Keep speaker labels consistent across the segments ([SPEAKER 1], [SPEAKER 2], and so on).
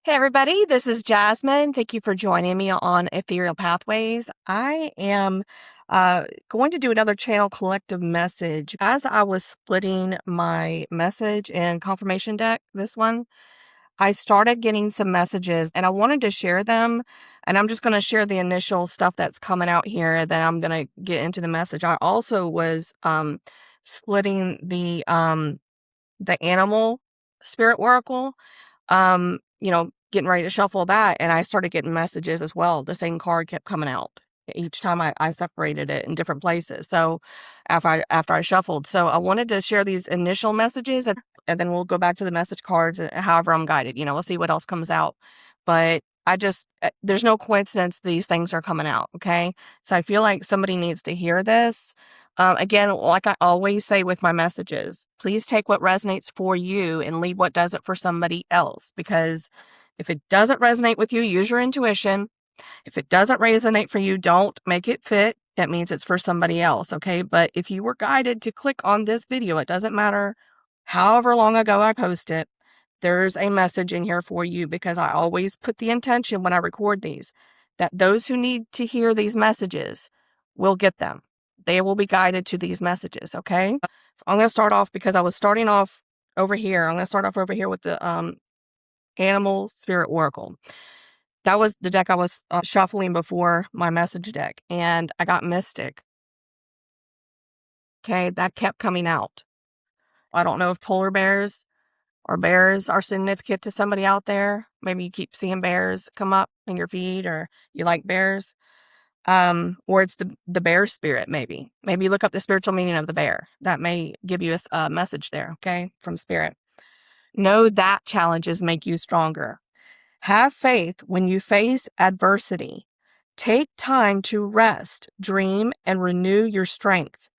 [SPEAKER 1] Hey, everybody, this is Jasmine. Thank you for joining me on Ethereal Pathways. I am going to do another channel collective message. As I was splitting my message and confirmation deck, this one, I started getting some messages and I wanted to share them. And I'm just going to share the initial stuff that's coming out here. Then I'm going to get into the message. I also was splitting the animal spirit oracle, getting ready to shuffle that, and I started getting messages as well. The same card kept coming out each time I separated it in different places. So after I shuffled, so I wanted to share these initial messages, and then we'll go back to the message cards. However, I'm guided. We'll see what else comes out. But there's no coincidence these things are coming out. Okay, so I feel like somebody needs to hear this. Again, like I always say with my messages, please take what resonates for you and leave what doesn't for somebody else. Because if it doesn't resonate with you, use your intuition. If it doesn't resonate for you, don't make it fit. That means it's for somebody else, okay? But if you were guided to click on this video, it doesn't matter however long ago I post it, there's a message in here for you, because I always put the intention when I record these that those who need to hear these messages will get them. They will be guided to these messages, okay? I'm going to start off, because I was starting off over here. I'm going to start off over here with the Animal Spirit Oracle. That was the deck I was shuffling before my message deck, and I got Mystic. Okay, that kept coming out. I don't know if polar bears or bears are significant to somebody out there. Maybe you keep seeing bears come up in your feed, or you like bears. Or it's the bear spirit, maybe. Maybe look up the spiritual meaning of the bear. That may give you a message there, okay, from spirit. Know that challenges make you stronger. Have faith when you face adversity. Take time to rest, dream, and renew your strength.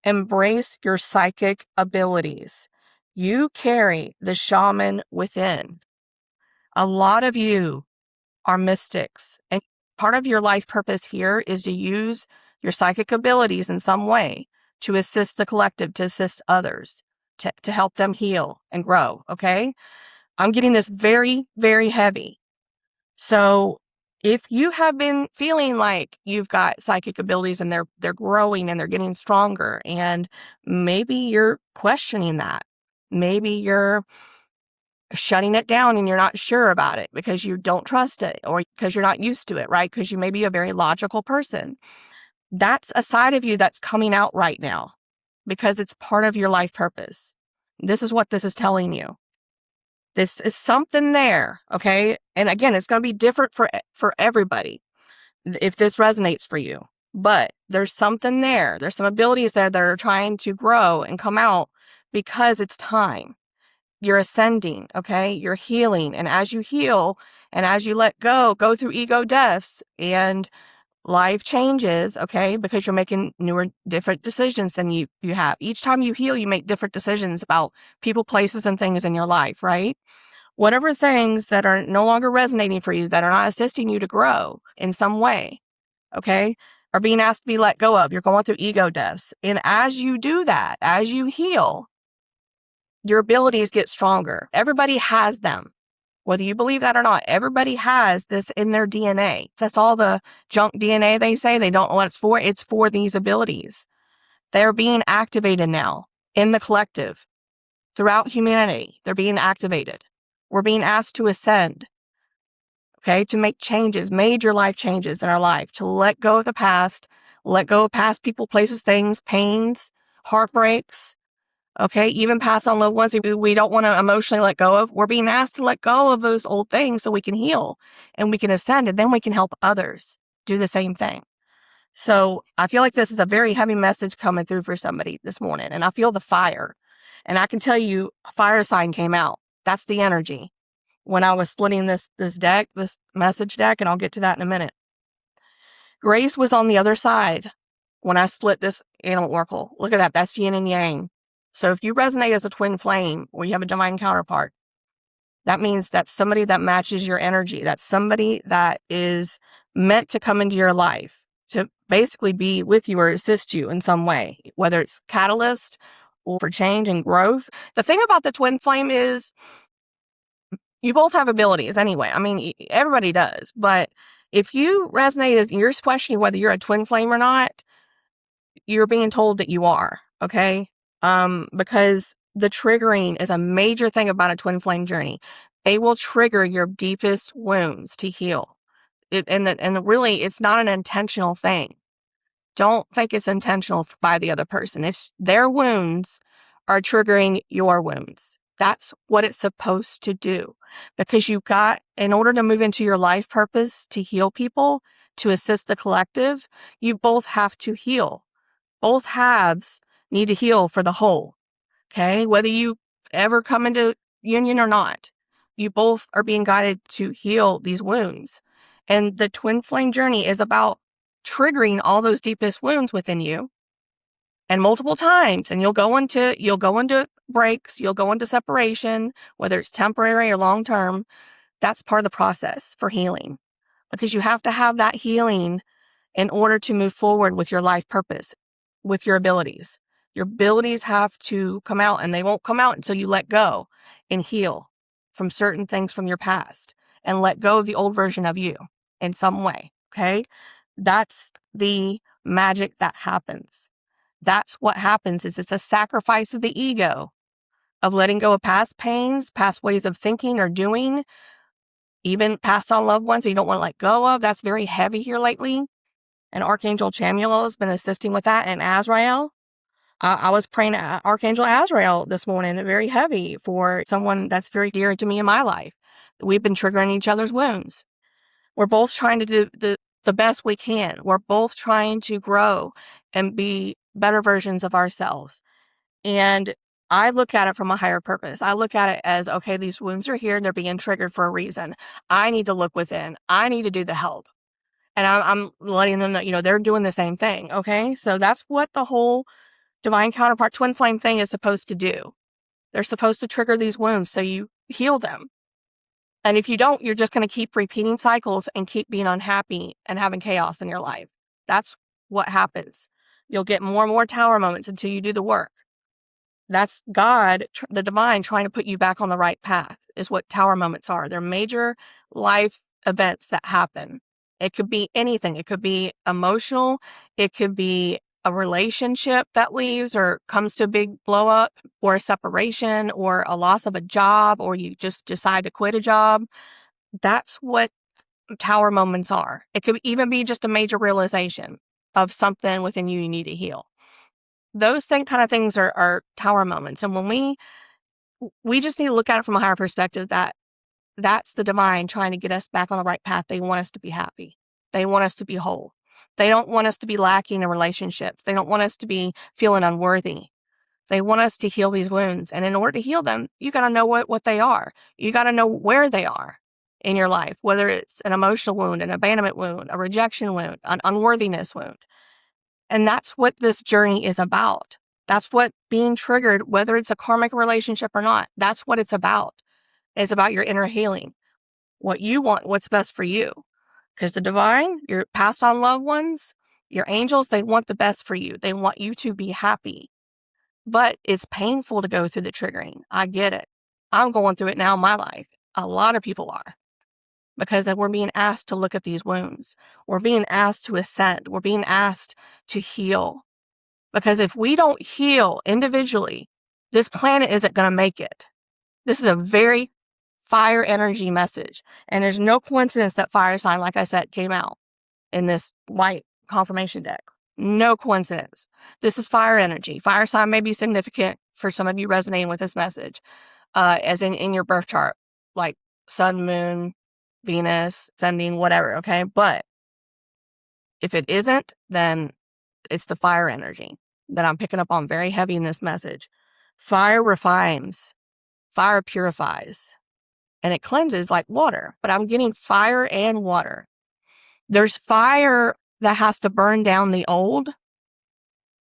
[SPEAKER 1] Embrace your psychic abilities. You carry the shaman within. A lot of you are mystics, and part of your life purpose here is to use your psychic abilities in some way to assist the collective, to assist others, to help them heal and grow, okay? I'm getting this very, very heavy. So if you have been feeling like you've got psychic abilities and they're growing and they're getting stronger, and maybe you're questioning that, maybe you're shutting it down and you're not sure about it because you don't trust it, or because you're not used to it, right? Because you may be a very logical person. That's a side of you that's coming out right now, because it's part of your life purpose. This is what this is telling you. This is something there, okay? And again, it's going to be different for everybody if this resonates for you. But there's something there. There's some abilities there that are trying to grow and come out, because it's time. You're ascending, okay? You're healing. And as you heal and as you let go through ego deaths and life changes, okay? Because you're making newer, different decisions than you have. Each time you heal, you make different decisions about people, places, and things in your life, right? Whatever things that are no longer resonating for you, that are not assisting you to grow in some way, okay, are being asked to be let go of. You're going through ego deaths. And as you do that, as you heal, your abilities get stronger. Everybody has them. Whether you believe that or not, everybody has this in their DNA. That's all the junk DNA they say. They don't know what it's for. It's for these abilities. They're being activated now in the collective. Throughout humanity, they're being activated. We're being asked to ascend, okay, to make changes, major life changes in our life, to let go of the past, let go of past people, places, things, pains, heartbreaks, okay, even pass on loved ones we don't want to emotionally let go of. We're being asked to let go of those old things so we can heal and we can ascend, and then we can help others do the same thing. So I feel like this is a very heavy message coming through for somebody this morning, and I feel the fire. And I can tell you, a fire sign came out. That's the energy. When I was splitting this deck, this message deck, and I'll get to that in a minute. Grace was on the other side when I split this animal oracle. Look at that. That's yin and yang. So if you resonate as a twin flame, or you have a divine counterpart, that means that's somebody that matches your energy. That's somebody that is meant to come into your life to basically be with you or assist you in some way, whether it's catalyst or for change and growth. The thing about the twin flame is You both have abilities anyway. I mean, everybody does. But if you resonate as you're questioning whether you're a twin flame or not, you're being told that you are, okay? Because the triggering is a major thing about a twin flame journey. They will trigger your deepest wounds to heal. And really, it's not an intentional thing. Don't think it's intentional by the other person. It's their wounds are triggering your wounds. That's what it's supposed to do. Because in order to move into your life purpose, to heal people, to assist the collective, you both have to heal. Both halves need to heal for the whole. Okay? Whether you ever come into union or not, you both are being guided to heal these wounds. And the twin flame journey is about triggering all those deepest wounds within you, and multiple times. And you'll go into breaks, you'll go into separation, whether it's temporary or long term. That's part of the process for healing, because you have to have that healing in order to move forward with your life purpose, with your abilities. Your abilities have to come out, and they won't come out until you let go and heal from certain things from your past and let go of the old version of you in some way. Okay? That's the magic that happens. That's what happens. Is it's a sacrifice of the ego, of letting go of past pains, past ways of thinking or doing, even past on loved ones that you don't want to let go of. That's very heavy here lately. And Archangel Chamuel has been assisting with that, and Azrael. I was praying Archangel Azrael this morning, very heavy, for someone that's very dear to me in my life. We've been triggering each other's wounds. We're both trying to do the best we can. We're both trying to grow and be better versions of ourselves. And I look at it from a higher purpose. I look at it as, okay, these wounds are here. They're being triggered for a reason. I need to look within. I need to do the help. And I'm letting them know, they're doing the same thing. Okay. So that's what the whole divine counterpart twin flame thing is supposed to do. They're supposed to trigger these wounds so you heal them. And if you don't, you're just going to keep repeating cycles and keep being unhappy and having chaos in your life. That's what happens. You'll get more and more tower moments until you do the work. That's God, the divine, trying to put you back on the right path, is what tower moments are. They're major life events that happen. It could be anything. It could be emotional. It could be a relationship that leaves or comes to a big blow up, or a separation, or a loss of a job, or you just decide to quit a job. That's what tower moments are. It could even be just a major realization of something within you need to heal. Those kind of things are tower moments. And when we just need to look at it from a higher perspective, that's the divine trying to get us back on the right path. They want us to be happy. They want us to be whole. They don't want us to be lacking in relationships. They don't want us to be feeling unworthy. They want us to heal these wounds. And in order to heal them, you got to know what they are. You got to know where they are in your life, whether it's an emotional wound, an abandonment wound, a rejection wound, an unworthiness wound. And that's what this journey is about. That's what being triggered, whether it's a karmic relationship or not, that's what it's about. It's about your inner healing, what you want, what's best for you. Because the divine, your passed on loved ones, your angels, they want the best for you. They want you to be happy. But it's painful to go through the triggering. I get it. I'm going through it now in my life. A lot of people are. Because we're being asked to look at these wounds. We're being asked to ascend. We're being asked to heal. Because if we don't heal individually, this planet isn't going to make it. This is a very fire energy message. And there's no coincidence that fire sign, like I said, came out in this white confirmation deck. No coincidence. This is fire energy. Fire sign may be significant for some of you resonating with this message, as in your birth chart, like sun, moon, Venus, ascending, whatever, okay? But if it isn't, then it's the fire energy that I'm picking up on very heavy in this message. Fire refines. Fire purifies. And it cleanses like water. But I'm getting fire and water. There's fire that has to burn down the old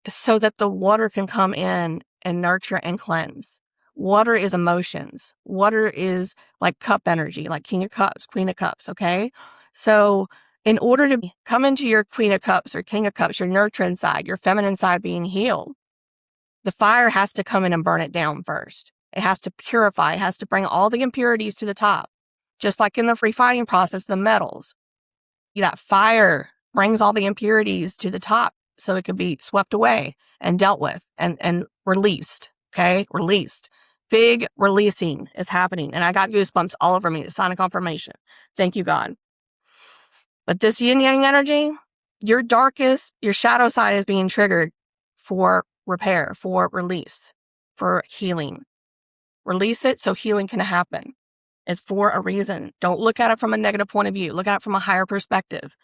[SPEAKER 1] so that the water can come in and nurture and cleanse. Water is emotions. Water is like cup energy, like King of Cups, Queen of Cups, okay? So in order to come into your Queen of Cups or King of Cups, your nurturing side, your feminine side being healed, the fire has to come in and burn it down first. It has to purify. It has to bring all the impurities to the top. Just like in the refining process, the metals, that fire brings all the impurities to the top so it could be swept away and dealt with and released. Okay, released. Big releasing is happening. And I got goosebumps all over me. The sign of confirmation. Thank you, God. But this yin yang energy, your darkest, your shadow side is being triggered for repair, for release, for healing. Release it so healing can happen. It's for a reason. Don't look at it from a negative point of view. Look at it from a higher perspective.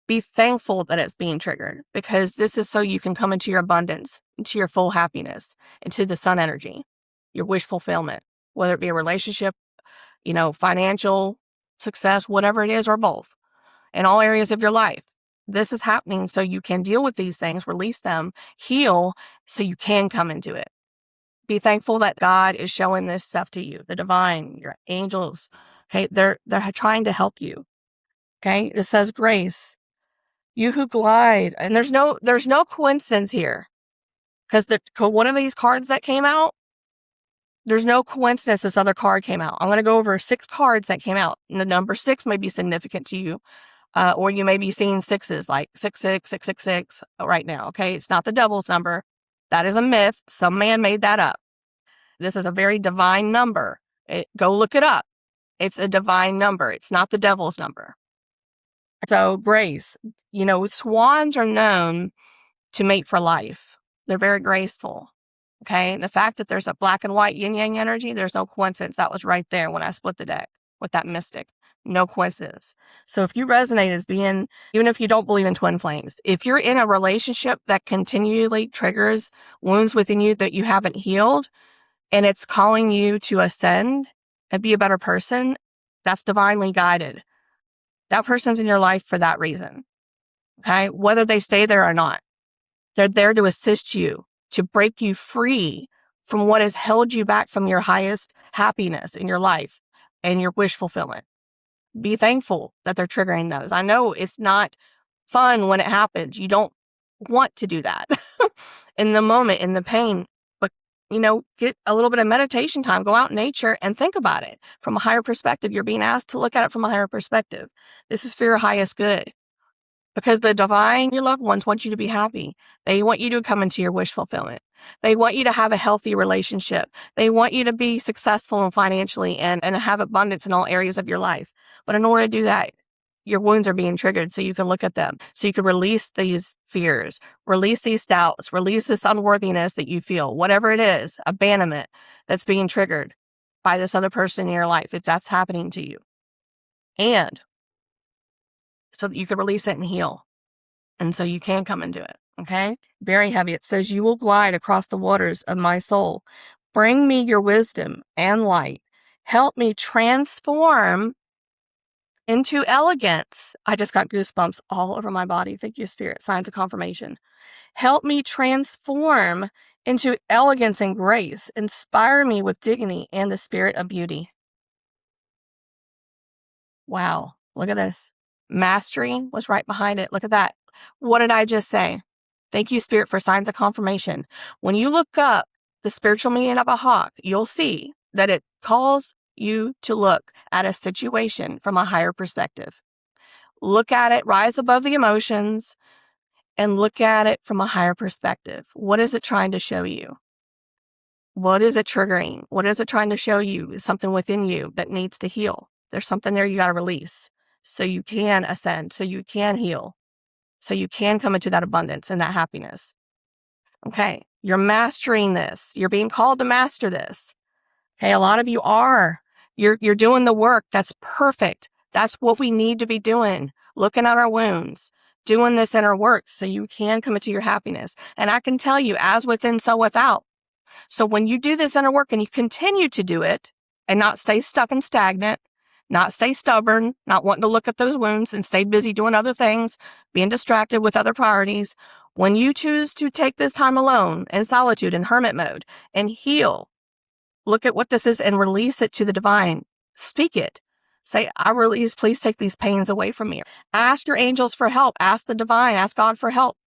[SPEAKER 1] Be thankful that it's being triggered, because this is so you can come into your abundance, into your full happiness, into the sun energy, your wish fulfillment, whether it be a relationship, financial success, whatever it is, or both, in all areas of your life. This is happening so you can deal with these things, release them, heal, so you can come into it. Be thankful that God is showing this stuff to you, the divine, your angels. Okay, they're trying to help you. Okay, it says grace. You who glide, and there's no coincidence here, because one of these cards that came out, there's no coincidence this other card came out. I'm going to go over 6 cards that came out, and the number 6 may be significant to you, or you may be seeing 6s like 66, 666 right now. Okay, it's not the devil's number. That is a myth. Some man made that up. This is a very divine number. Go look it up. It's a divine number. It's not the devil's number. So grace, swans are known to mate for life. They're very graceful. Okay. The fact that there's a black and white yin yang energy, there's no coincidence. That was right there when I split the deck with that mystic. No coincidence. So if you resonate as being, even if you don't believe in twin flames, if you're in a relationship that continually triggers wounds within you that you haven't healed, and it's calling you to ascend and be a better person, that's divinely guided. That person's in your life for that reason. Okay? Whether they stay there or not, they're there to assist you, to break you free from what has held you back from your highest happiness in your life and your wish fulfillment. Be thankful that they're triggering those. I know it's not fun when it happens. You don't want to do that in the moment, in the pain, but get a little bit of meditation time, go out in nature and think about it from a higher perspective. You're being asked to look at it from a higher perspective. This is for your highest good, because the divine, your loved ones, want you to be happy. They want you to come into your wish fulfillment. They want you to have a healthy relationship. They want you to be successful financially and have abundance in all areas of your life. But in order to do that, your wounds are being triggered so you can look at them, so you can release these fears, release these doubts, release this unworthiness that you feel, whatever it is, abandonment that's being triggered by this other person in your life, if that's happening to you. And so that you can release it and heal. And so you can come into it. Okay? Very heavy. It says, you will glide across the waters of my soul. Bring me your wisdom and light. Help me transform into elegance. I just got goosebumps all over my body. Thank you, Spirit. Signs of confirmation. Help me transform into elegance and grace. Inspire me with dignity and the spirit of beauty. Wow. Look at this. Mastery was right behind it. Look at that. What did I just say? Thank you, Spirit, for signs of confirmation. When you look up the spiritual meaning of a hawk, you'll see that it calls you to look at a situation from a higher perspective. Look at it, rise above the emotions, and look at it from a higher perspective. What is it trying to show you? What is it triggering? What is it trying to show you? Is something within you that needs to heal. There's something there you got to release so you can ascend, so you can heal, so you can come into that abundance and that happiness. Okay, you're mastering this. You're being called to master this. Okay, a lot of you are. You're doing the work. That's perfect. That's what we need to be doing. Looking at our wounds, doing this inner work so you can come into your happiness. And I can tell you, as within, so without. So when you do this inner work and you continue to do it and not stay stuck and stagnant, not stay stubborn, not wanting to look at those wounds and stay busy doing other things, being distracted with other priorities, when you choose to take this time alone in solitude and hermit mode and heal, look at what this is and release it to the divine. Speak it. Say, I release, please take these pains away from me. Ask your angels for help. Ask the divine. Ask God for help.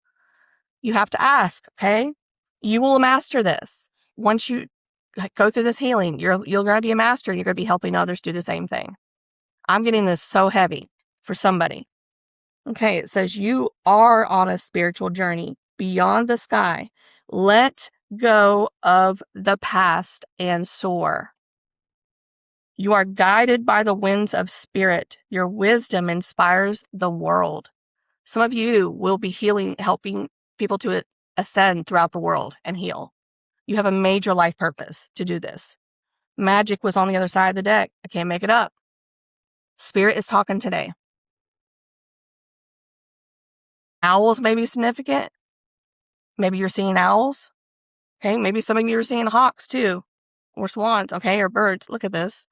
[SPEAKER 1] You have to ask, okay? You will master this. Once you go through this healing, you're going to be a master and you're going to be helping others do the same thing. I'm getting this so heavy for somebody. Okay, it says you are on a spiritual journey beyond the sky. Let go of the past and soar. You are guided by the winds of spirit. Your wisdom inspires the world. Some of you will be helping people to ascend throughout the world and heal. You have a major life purpose to do this. Magic was on the other side of the deck. I can't make it up. Spirit is talking today. Owls may be significant. Maybe you're seeing owls. Okay, maybe some of you are seeing hawks too, or swans, okay, or birds. Look at this.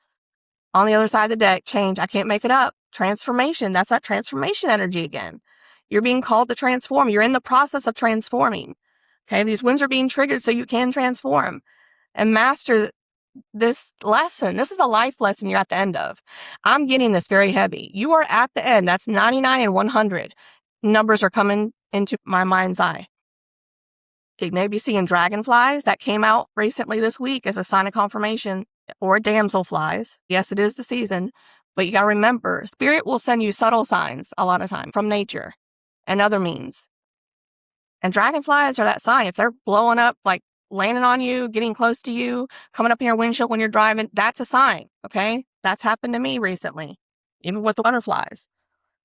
[SPEAKER 1] On the other side of the deck, change. I can't make it up. Transformation. That's that transformation energy again. You're being called to transform. You're in the process of transforming. Okay, these winds are being triggered so you can transform and master this lesson. This is a life lesson you're at the end of. I'm getting this very heavy. You are at the end. That's 99 and 100. Numbers are coming into my mind's eye. You may be seeing dragonflies that came out recently this week as a sign of confirmation, or damselflies. Yes, it is the season, but you got to remember, spirit will send you subtle signs a lot of time from nature and other means. And dragonflies are that sign. If they're blowing up, like landing on you, getting close to you, coming up in your windshield when you're driving, that's a sign, okay? That's happened to me recently, even with the butterflies.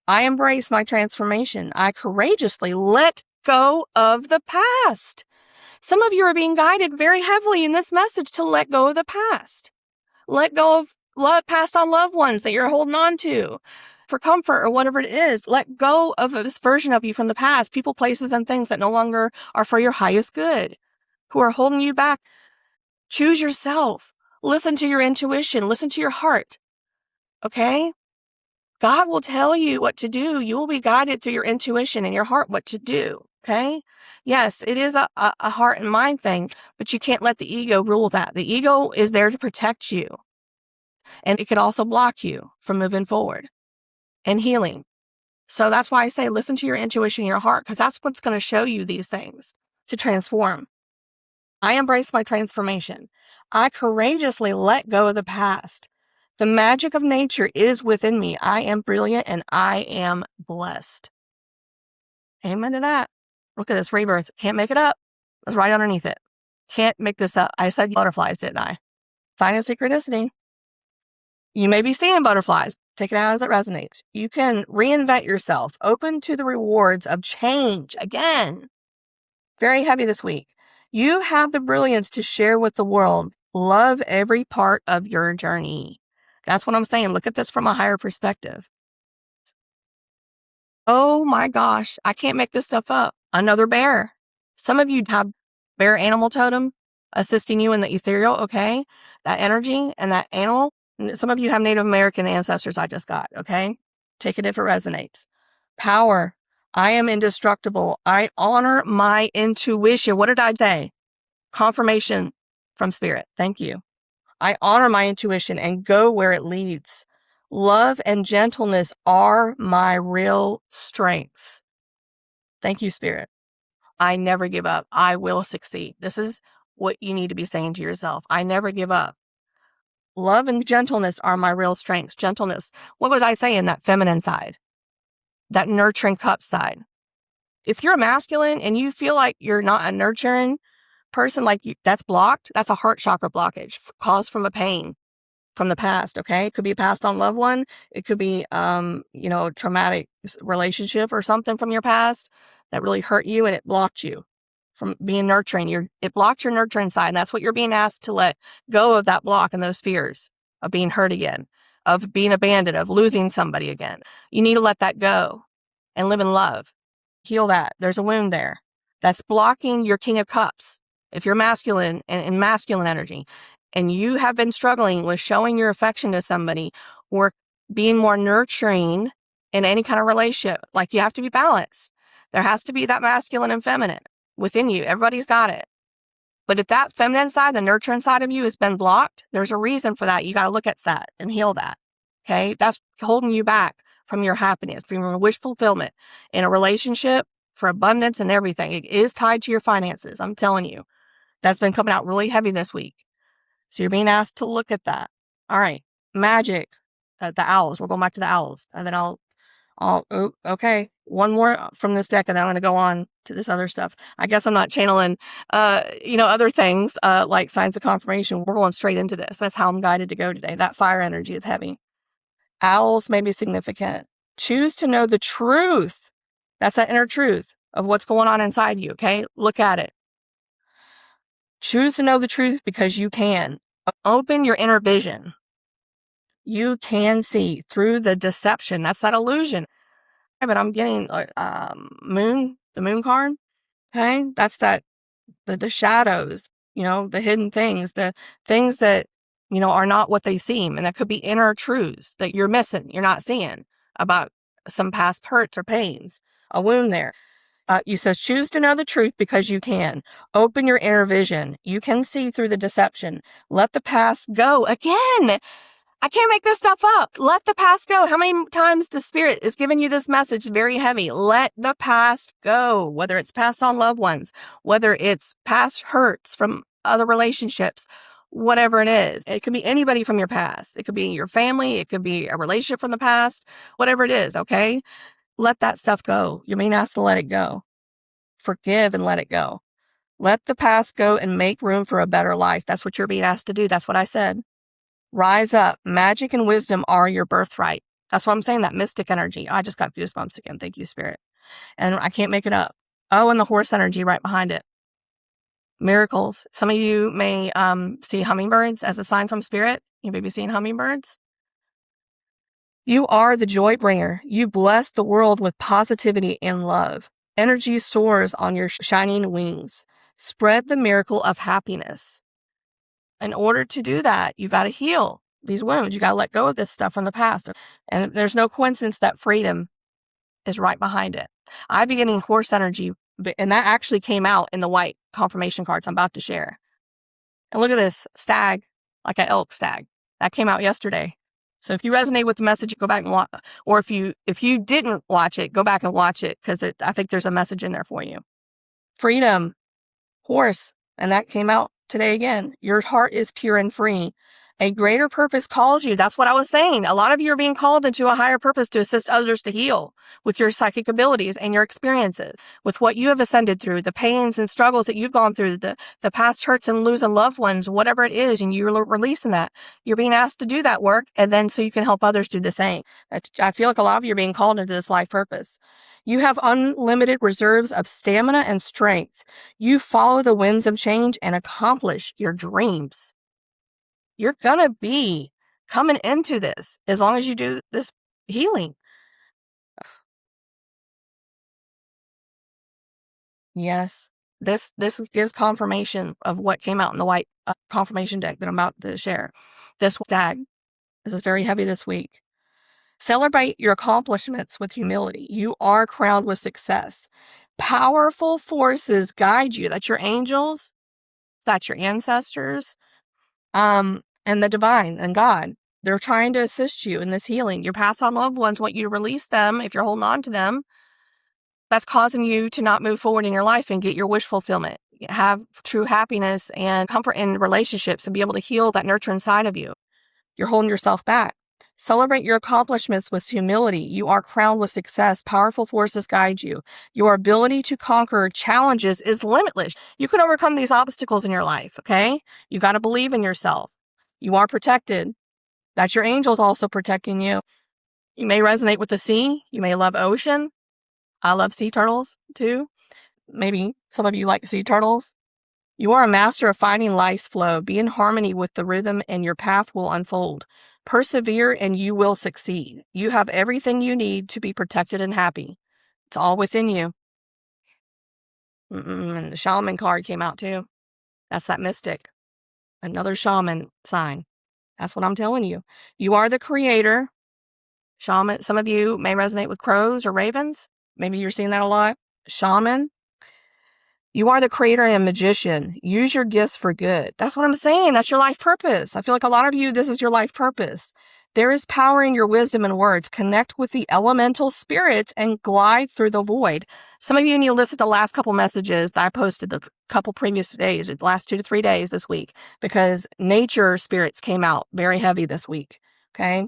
[SPEAKER 1] I embrace my transformation. I courageously let go of the past. Some of you are being guided very heavily in this message to let go of the past. Let go of passed on loved ones that you're holding on to for comfort or whatever it is. Let go of this version of you from the past, people, places, and things that no longer are for your highest good, who are holding you back. Choose yourself. Listen to your intuition. Listen to your heart. Okay? God will tell you what to do. You will be guided through your intuition and your heart what to do. Okay? Yes, it is a heart and mind thing, but you can't let the ego rule that. The ego is there to protect you. And it could also block you from moving forward and healing. So that's why I say listen to your intuition and your heart, because that's what's going to show you these things to transform. I embrace my transformation. I courageously let go of the past. The magic of nature is within me. I am brilliant and I am blessed. Amen to that. Look at this rebirth. Can't make it up. It's right underneath it. Can't make this up. I said butterflies, didn't I? Sign of synchronicity. You may be seeing butterflies. Take it out as it resonates. You can reinvent yourself. Open to the rewards of change. Again, very heavy this week. You have the brilliance to share with the world. Love every part of your journey. That's what I'm saying. Look at this from a higher perspective. Oh my gosh, I can't make this stuff up. Another bear. Some of you have bear animal totem assisting you in the ethereal, okay? That energy and that animal. Some of you have Native American ancestors I just got, okay? Take it if it resonates. Power. I am indestructible. I honor my intuition. What did I say? Confirmation from spirit. Thank you. I honor my intuition and go where it leads. Love and gentleness are my real strengths. Thank you, Spirit. I never give up. I will succeed. This is what you need to be saying to yourself. I never give up. Love and gentleness are my real strengths. Gentleness. What was I saying? That feminine side, that nurturing cup side. If you're a masculine and you feel like you're not a nurturing person, like you, that's blocked, that's a heart chakra blockage caused from a pain from the past, okay? It could be a passed on loved one. It could be, traumatic relationship or something from your past that really hurt you and it blocked you from being nurturing. It blocked your nurturing side. And that's what you're being asked to let go of, that block and those fears of being hurt again, of being abandoned, of losing somebody again. You need to let that go and live in love. Heal that. There's a wound there that's blocking your King of Cups. If you're masculine and in masculine energy, and you have been struggling with showing your affection to somebody or being more nurturing in any kind of relationship, like you have to be balanced. There has to be that masculine and feminine within you. Everybody's got it. But if that feminine side, the nurturing side of you has been blocked, there's a reason for that. You got to look at that and heal that. Okay. That's holding you back from your happiness, from your wish fulfillment in a relationship, for abundance and everything. It is tied to your finances. I'm telling you, that's been coming out really heavy this week. So you're being asked to look at that. All right. Magic. the owls. We're going back to the owls. And then okay, one more from this deck, and then I'm going to go on to this other stuff. I guess I'm not channeling, other things, like signs of confirmation. We're going straight into this. That's how I'm guided to go today. That fire energy is heavy. Owls may be significant. Choose to know the truth. That's that inner truth of what's going on inside you, okay? Look at it. Choose to know the truth because you can. Open your inner vision. You can see through the deception. That's that illusion. But I'm getting the moon card. Okay. That's the shadows, the hidden things, the things that, are not what they seem. And that could be inner truths that you're missing. You're not seeing about some past hurts or pains, a wound there. You says, choose to know the truth because you can. Open your inner vision. You can see through the deception. Let the past go. Again, I can't make this stuff up. Let the past go. How many times the Spirit is giving you this message very heavy? Let the past go. Whether it's past on loved ones, whether it's past hurts from other relationships, whatever it is. It could be anybody from your past. It could be your family. It could be a relationship from the past, whatever it is. Okay. Let that stuff go. You're being asked to let it go. Forgive and let it go. Let the past go and make room for a better life. That's what you're being asked to do. That's what I said. Rise up. Magic and wisdom are your birthright. That's what I'm saying, that mystic energy. I just got goosebumps again. Thank you, Spirit. And I can't make it up. Oh, and the horse energy right behind it. Miracles. Some of you may see hummingbirds as a sign from Spirit. You may be seeing hummingbirds. You are the joy bringer. You bless the world with positivity and love. Energy soars on your shining wings. Spread the miracle of happiness. In order to do that, you got to heal these wounds. You got to let go of this stuff from the past. And there's no coincidence that freedom is right behind it. I've been getting horse energy, and that actually came out in the white confirmation cards I'm about to share. And look at this stag, like an elk stag. That came out yesterday. So if you resonate with the message, go back and watch. Or if you didn't watch it, go back and watch it, because I think there's a message in there for you. Freedom, horse, and that came out today again. Your heart is pure and free. A greater purpose calls you. That's what I was saying. A lot of you are being called into a higher purpose to assist others to heal with your psychic abilities and your experiences, with what you have ascended through, the pains and struggles that you've gone through, the past hurts and losing loved ones, whatever it is, and you're releasing that. You're being asked to do that work, and then so you can help others do the same. I feel like a lot of you are being called into this life purpose. You have unlimited reserves of stamina and strength. You follow the winds of change and accomplish your dreams. You're going to be coming into this as long as you do this healing. Yes, this gives confirmation of what came out in the white confirmation deck that I'm about to share. This stag, this is very heavy this week. Celebrate your accomplishments with humility. You are crowned with success. Powerful forces guide you. That's your angels. That's your ancestors. And the divine and God. They're trying to assist you in this healing. Your past on loved ones want you to release them if you're holding on to them. That's causing you to not move forward in your life and get your wish fulfillment. Have true happiness and comfort in relationships and be able to heal that nurture inside of you. You're holding yourself back. Celebrate your accomplishments with humility. You are crowned with success. Powerful forces guide you. Your ability to conquer challenges is limitless. You can overcome these obstacles in your life, okay? You got to believe in yourself. You are protected. That's your angels also protecting you. You may resonate with the sea. You may love ocean. I love sea turtles too. Maybe some of you like sea turtles. You are a master of finding life's flow. Be in harmony with the rhythm and your path will unfold. Persevere and you will succeed. You have everything you need to be protected and happy. It's all within you. And the shaman card came out too. That's that mystic. Another shaman sign. That's what I'm telling you. You are the creator. Shaman. Some of you may resonate with crows or ravens. Maybe you're seeing that a lot. Shaman. You are the creator and magician. Use your gifts for good. That's what I'm saying. That's your life purpose. I feel like a lot of you, this is your life purpose. There is power in your wisdom and words. Connect with the elemental spirits and glide through the void. Some of you need to listen to the last couple messages that I posted the couple previous days, the last 2 to 3 days this week, because nature spirits came out very heavy this week. Okay.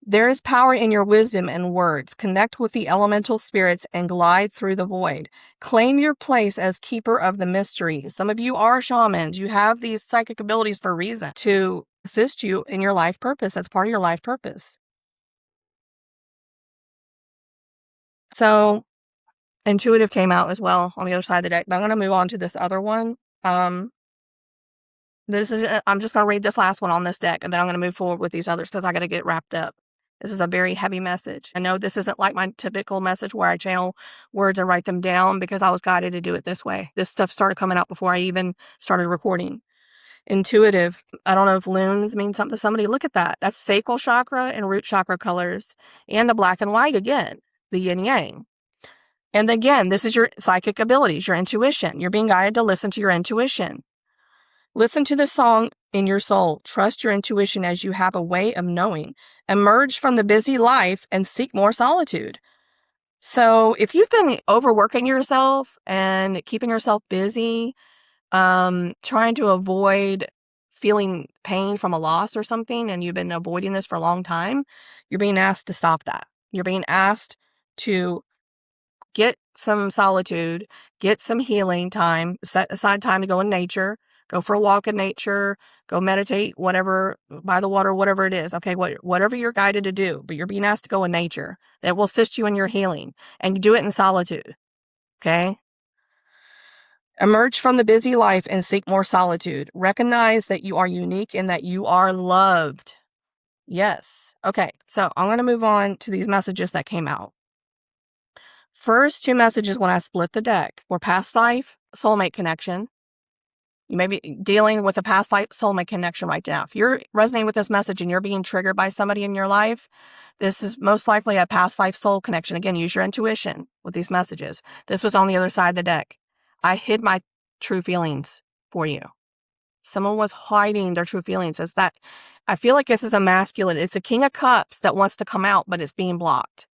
[SPEAKER 1] There is power in your wisdom and words. Connect with the elemental spirits and glide through the void. Claim your place as keeper of the mystery. Some of you are shamans. You have these psychic abilities for a reason, to assist you in your life purpose. That's part of your life purpose. So intuitive came out as well on the other side of the deck. But I'm going to move on to this other one. I'm just going to read this last one on this deck, and then I'm going to move forward with these others because I got to get wrapped up. This is a very heavy message. I know this isn't like my typical message where I channel words and write them down, because I was guided to do it this way. This stuff started coming out before I even started recording. Intuitive. I don't know if lunes mean something to somebody. Look at that. That's sacral chakra and root chakra colors, and the black and white again, the yin yang. And again, this is your psychic abilities, your intuition. You're being guided to listen to your intuition. Listen to the song in your soul. Trust your intuition as you have a way of knowing. Emerge from the busy life and seek more solitude. So if you've been overworking yourself and keeping yourself busy, trying to avoid feeling pain from a loss or something, and you've been avoiding this for a long time, you're being asked to stop that. You're being asked to get some solitude, get some healing time, set aside time to go in nature, go for a walk in nature, go meditate, whatever, by the water, whatever it is. Okay, whatever you're guided to do, but you're being asked to go in nature. That will assist you in your healing, and you do it in solitude. Okay? Emerge from the busy life and seek more solitude. Recognize that you are unique and that you are loved. Yes. Okay, so I'm going to move on to these messages that came out. First two messages when I split the deck were past life, soulmate connection. You may be dealing with a past life soulmate connection right now. If you're resonating with this message and you're being triggered by somebody in your life, this is most likely a past life soul connection. Again, use your intuition with these messages. This was on the other side of the deck. I hid my true feelings for you. Someone was hiding their true feelings. It's that, I feel like this is a masculine. It's a King of Cups that wants to come out, but it's being blocked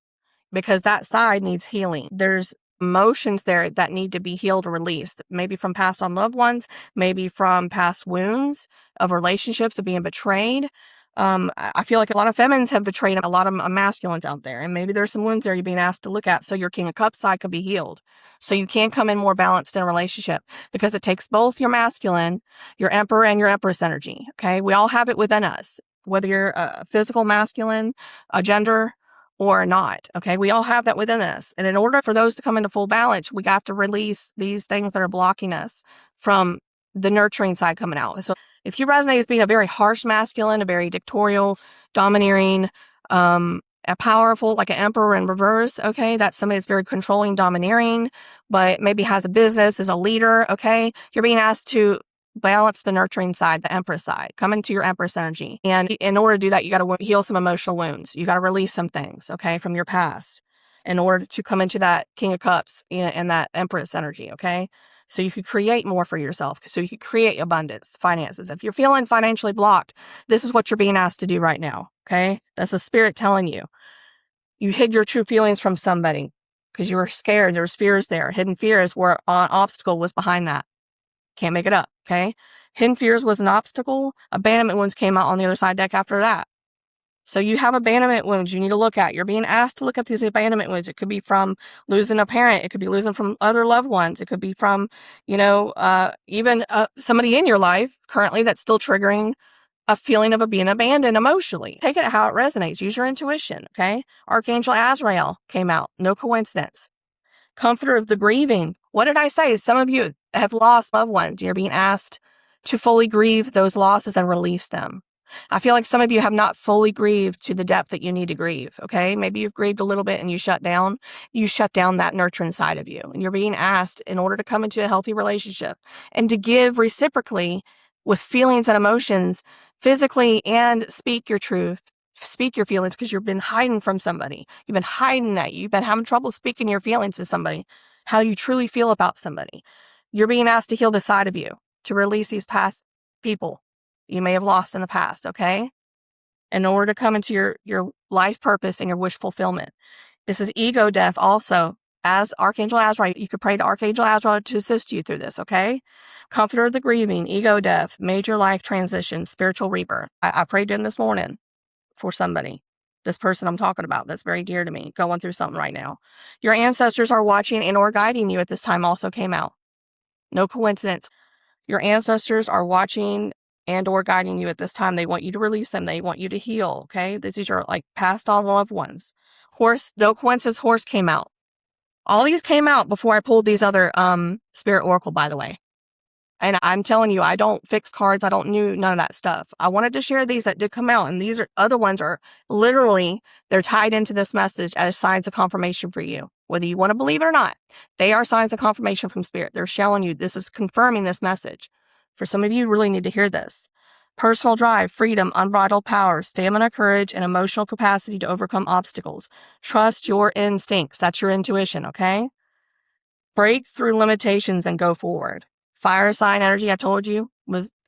[SPEAKER 1] because that side needs healing. There's emotions there that need to be healed or released, maybe from past on loved ones, maybe from past wounds of relationships, of being betrayed. I feel like a lot of feminines have betrayed a lot of masculines out there, and maybe there's some wounds there you're being asked to look at, so your King of Cups side could be healed. So you can come in more balanced in a relationship, because it takes both your masculine, your Emperor, and your Empress energy. Okay, we all have it within us, whether you're a physical masculine, a gender, or not. Okay, we all have that within us. And in order for those to come into full balance, we got to release these things that are blocking us from the nurturing side coming out. So if you resonate as being a very harsh masculine, a very dictatorial, domineering, a powerful, like an emperor in reverse, okay, that's somebody that's very controlling, domineering, but maybe has a business, is a leader, okay, you're being asked to balance the nurturing side, the Empress side. Come into your Empress energy. And in order to do that, you got to heal some emotional wounds. You got to release some things, okay, from your past in order to come into that King of Cups, and that Empress energy, okay? So you could create more for yourself. So you could create abundance, finances. If you're feeling financially blocked, this is what you're being asked to do right now, okay? That's the spirit telling you. You hid your true feelings from somebody because you were scared. There's fears there. Hidden fears were an obstacle was behind that. Can't make it up, okay? Hidden fears was an obstacle. Abandonment wounds came out on the other side deck after that. So you have abandonment wounds you need to look at. You're being asked to look at these abandonment wounds. It could be from losing a parent. It could be losing from other loved ones. It could be from, even somebody in your life currently that's still triggering a feeling of being abandoned emotionally. Take it how it resonates. Use your intuition, okay? Archangel Azrael came out. No coincidence. Comforter of the grieving. What did I say? Some of you have lost loved ones. You're being asked to fully grieve those losses and release them. I feel like some of you have not fully grieved to the depth that you need to grieve, okay? Maybe you've grieved a little bit and you shut down. You shut down that nurturing side of you. And you're being asked, in order to come into a healthy relationship and to give reciprocally with feelings and emotions, physically, and speak your truth, speak your feelings, because you've been hiding from somebody. You've been hiding that. You've been having trouble speaking your feelings to somebody, how you truly feel about somebody. You're being asked to heal the side of you, to release these past people you may have lost in the past, okay? In order to come into your life purpose and your wish fulfillment. This is ego death also. As Archangel Azrael, you could pray to Archangel Azrael to assist you through this, okay? Comforter of the grieving, ego death, major life transition, spiritual rebirth. I prayed to him this morning. for somebody. This person I'm talking about that's very dear to me, going through something right now. Your ancestors are watching and or guiding you at this time also came out. No coincidence. Your ancestors are watching and or guiding you at this time. They want you to release them. They want you to heal, okay? These are like passed on loved ones. Horse, no coincidence, horse came out. All these came out before I pulled these other Spirit Oracle, by the way. And I'm telling you, I don't fix cards. I don't do none of that stuff. I wanted to share these that did come out. And these are other ones are literally, they're tied into this message as signs of confirmation for you. Whether you want to believe it or not, they are signs of confirmation from Spirit. They're showing you this is confirming this message. For some of you, really need to hear this. Personal drive, freedom, unbridled power, stamina, courage, and emotional capacity to overcome obstacles. Trust your instincts. That's your intuition, okay? Break through limitations and go forward. Fire sign energy, I told you,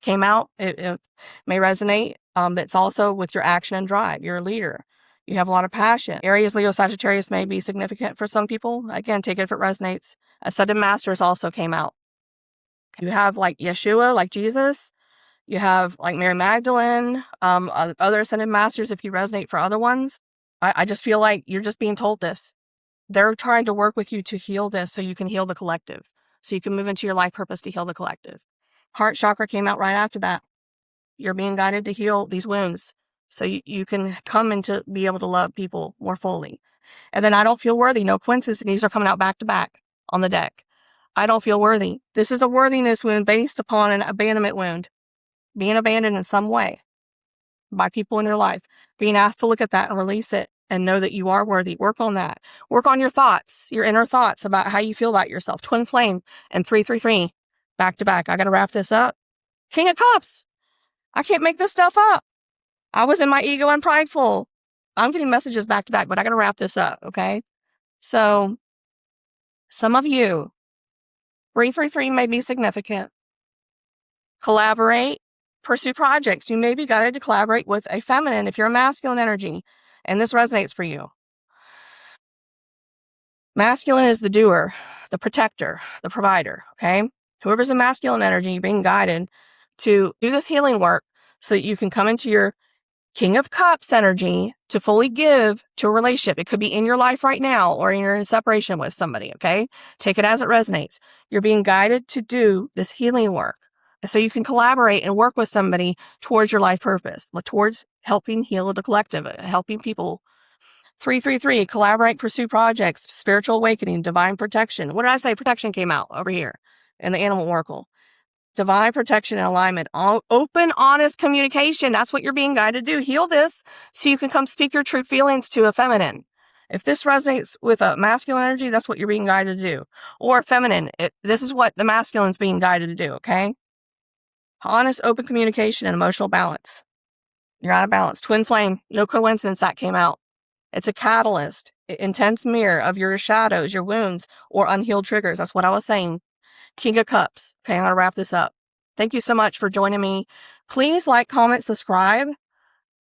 [SPEAKER 1] came out. It may resonate. It's also with your action and drive. You're a leader. You have a lot of passion. Aries, Leo, Sagittarius may be significant for some people. Again, take it if it resonates. Ascended Masters also came out. You have like Yeshua, like Jesus. You have like Mary Magdalene, other Ascended Masters if you resonate for other ones. I just feel like you're just being told this. They're trying to work with you to heal this so you can heal the collective. So you can move into your life purpose to heal the collective. Heart chakra came out right after that. You're being guided to heal these wounds so you can come into be able to love people more fully. And then I don't feel worthy. No coincidence. These are coming out back to back on the deck. I don't feel worthy. This is a worthiness wound based upon an abandonment wound. Being abandoned in some way by people in your life. Being asked to look at that and release it and know that you are worthy. Work on that. Work on your thoughts, your inner thoughts about how you feel about yourself. Twin flame and 333 back to back. I got to wrap this up. King of Cups. I can't make this stuff up. I was in my ego and prideful. I'm getting messages back to back, but I got to wrap this up. Okay. So some of you, 333 may be significant. Collaborate, pursue projects. You may be guided to collaborate with a feminine if you're a masculine energy, and this resonates for you. Masculine is the doer, the protector, the provider, okay? Whoever's a masculine energy, you're being guided to do this healing work so that you can come into your King of Cups energy to fully give to a relationship. It could be in your life right now or you're in separation with somebody, okay? Take it as it resonates. You're being guided to do this healing work so you can collaborate and work with somebody towards your life purpose, towards helping heal the collective, helping people. 333, collaborate, pursue projects, spiritual awakening, divine protection. What did I say? Protection came out over here in the Animal Oracle. Divine protection and alignment. Open, honest communication. That's what you're being guided to do. Heal this so you can come speak your true feelings to a feminine. If this resonates with a masculine energy, that's what you're being guided to do. Or feminine. This is what the masculine's being guided to do, okay? Honest, open communication and emotional balance. You're out of balance. Twin flame. No coincidence that came out. It's a catalyst, intense mirror of your shadows, your wounds, or unhealed triggers. That's what I was saying. King of Cups. Okay, I'm going to wrap this up. Thank you so much for joining me. Please like, comment, subscribe.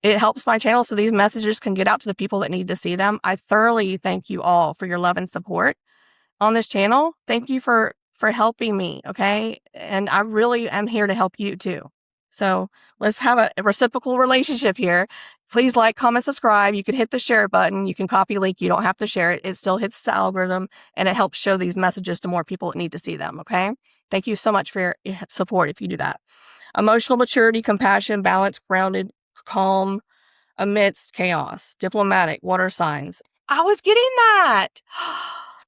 [SPEAKER 1] It helps my channel so these messages can get out to the people that need to see them. I thoroughly thank you all for your love and support on this channel. Thank you for helping me, okay? And I really am here to help you too. So let's have a reciprocal relationship here. Please like, comment, subscribe. You can hit the share button. You can copy link. You don't have to share it. It still hits the algorithm and it helps show these messages to more people that need to see them. Okay. Thank you so much for your support if you do that. Emotional maturity, compassion, balance, grounded, calm amidst chaos, diplomatic, water signs. I was getting that.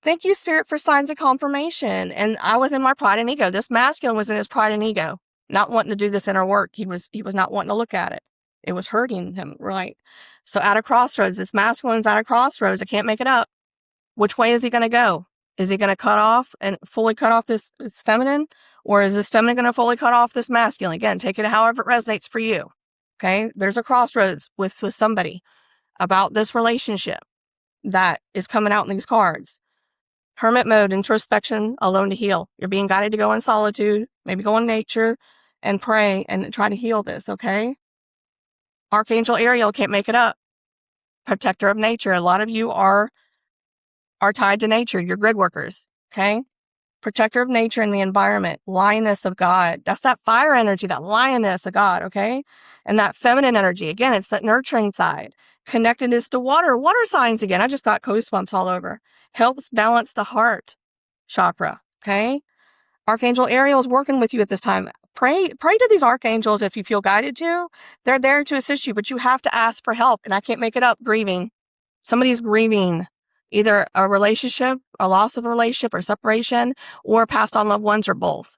[SPEAKER 1] Thank you, Spirit, for signs of confirmation. And I was in my pride and ego. This masculine was in his pride and ego, not wanting to do this inner work. He was not wanting to look at it. It was hurting him, right? So at a crossroads, this masculine's at a crossroads. I can't make it up. Which way is he going to go? Is he going to cut off and fully cut off this feminine? Or is this feminine going to fully cut off this masculine? Again, take it however it resonates for you. Okay? There's a crossroads with somebody about this relationship that is coming out in these cards. Hermit mode, introspection, alone to heal. You're being guided to go in solitude, maybe go in nature and pray and try to heal this, okay? Archangel Ariel, can't make it up. Protector of nature. A lot of you are tied to nature. You're grid workers, okay? protector of nature and the environment, lioness of God. That's that fire energy, that lioness of God, okay? And that feminine energy, again, it's that nurturing side. Connectedness to water signs again. I just got goosebumps all over. Helps balance the heart chakra, okay? Archangel Ariel is working with you at this time. Pray to these archangels if you feel guided to. They're there to assist you, but you have to ask for help. And I can't make it up, grieving. Somebody's grieving either a relationship, a loss of a relationship or separation, or passed on loved ones, or both.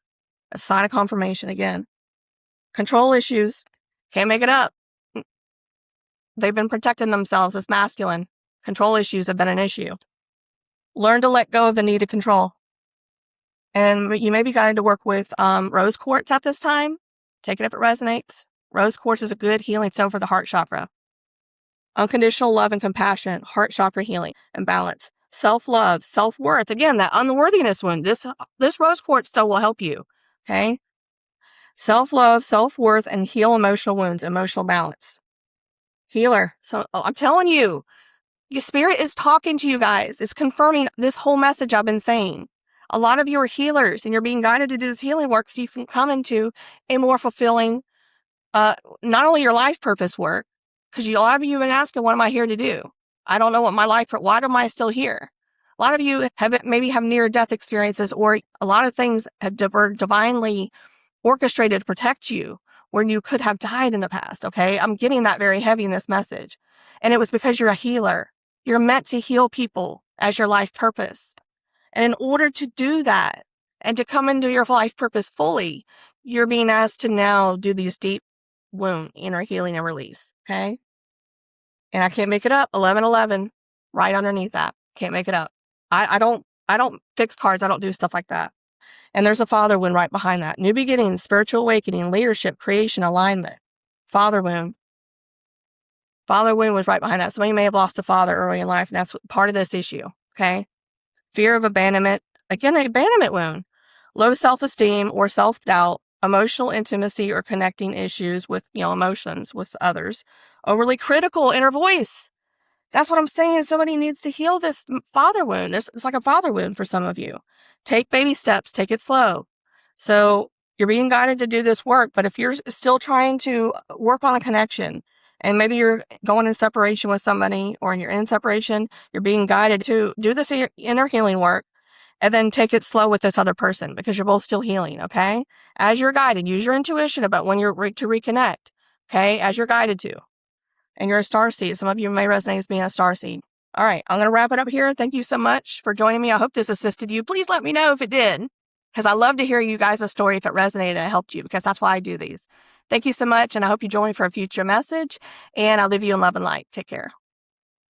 [SPEAKER 1] A sign of confirmation again. Control issues. Can't make it up. They've been protecting themselves as masculine. Control issues have been an issue. Learn to let go of the need to control. And you may be guided to work with rose quartz at this time. Take it if it resonates. Rose quartz is a good healing stone for the heart chakra. Unconditional love and compassion, heart chakra healing and balance. Self-love, self-worth. Again, that unworthiness wound. This rose quartz stone will help you. Okay? Self-love, self-worth, and heal emotional wounds, emotional balance. Healer. So I'm telling you, your spirit is talking to you guys. It's confirming this whole message I've been saying. A lot of you are healers, and you're being guided to do this healing work so you can come into a more fulfilling, not only your life purpose work, because a lot of you have been asking, what am I here to do? I don't know what my life, why am I still here? A lot of you maybe have near-death experiences, or a lot of things have divinely orchestrated to protect you when you could have died in the past, okay? I'm getting that very heavy in this message. And it was because you're a healer. You're meant to heal people as your life purpose. And in order to do that and to come into your life purpose fully, you're being asked to now do these deep wound, inner healing and release, okay? And I can't make it up. 1111, right underneath that. Can't make it up. I don't fix cards. I don't do stuff like that. And there's a father wound right behind that. New beginnings, spiritual awakening, leadership, creation, alignment. Father wound. Father wound was right behind that. Some of you may have lost a father early in life, and that's part of this issue, okay? Fear of abandonment. Again, an abandonment wound. Low self-esteem or self-doubt, emotional intimacy or connecting issues with, emotions with others. Overly critical inner voice. That's what I'm saying. Somebody needs to heal this father wound. It's like a father wound for some of you. Take baby steps. Take it slow. So you're being guided to do this work, but if you're still trying to work on a connection, and maybe you're going in separation with somebody, or you're in separation, you're being guided to do this inner healing work, and then take it slow with this other person, because you're both still healing, okay? As you're guided, use your intuition about when you're to reconnect, okay? As you're guided to. And you're a starseed. Some of you may resonate as being a starseed. All right, I'm going to wrap it up here. Thank you so much for joining me. I hope this assisted you. Please let me know if it did, because I love to hear you guys' story if it resonated and helped you, because that's why I do these. Thank you so much, and I hope you join me for a future message, and I'll leave you in love and light. Take care.